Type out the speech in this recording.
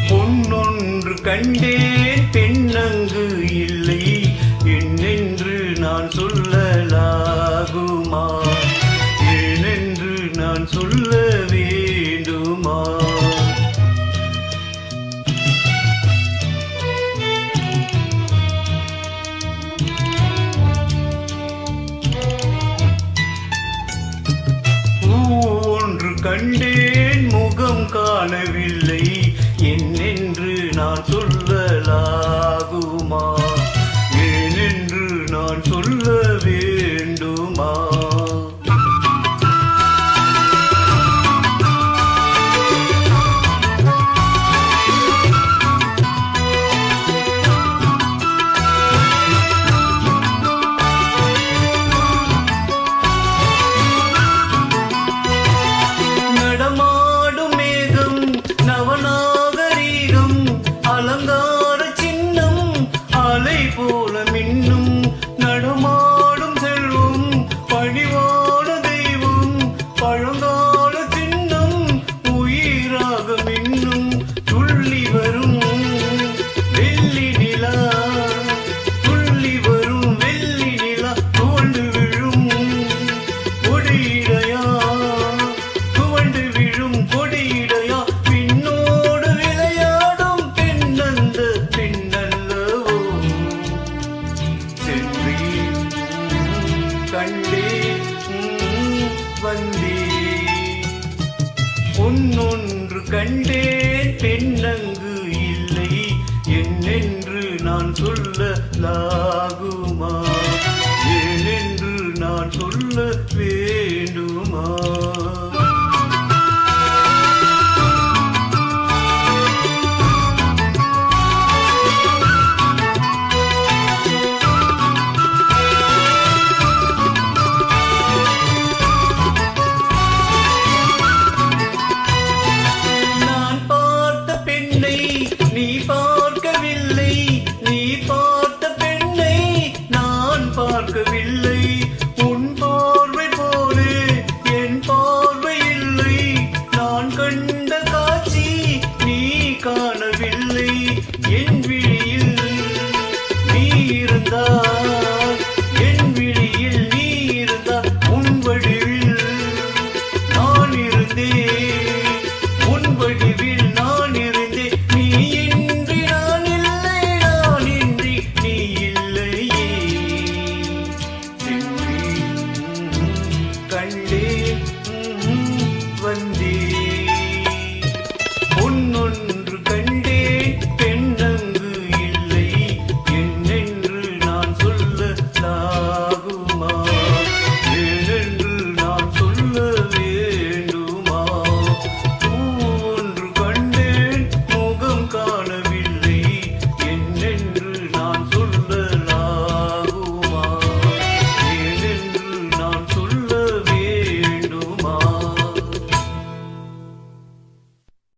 பொன்னொன்று கண்டேன் பெண்ணங்கு இல்லை என்னென்று நான் சொல்லலாகுமா? ஏனென்று நான் சொல்ல வேண்டுமா? ஒன்று கண்டேன் முகம் காணவில்லை என்னென்று நான் சொல்லலாகுமா? ஏனென்று நான் சொல்ல வேண்டுமா? நடமாடும் மேகம் நவநாகரீகம் அலங்கார சின்னம் அலை போல மின்னும் நடமாடும் செல்வம் பணிவான தெய்வம் பழங்கால சின்னம் உயிராக மின்னும் துள்ளி வரும் வெள்ளி நிலா துள்ளி வரும் வெள்ளி நிலா தோண்டு விழும் கொடியிடையா துவண்டு விழும் கொடியிடையா பின்னோடு விளையாடும் பெண்ணந்த பெண்ணல்லவோ சென்றே கண்டே வந்தே பொன்னொன்று கண்டே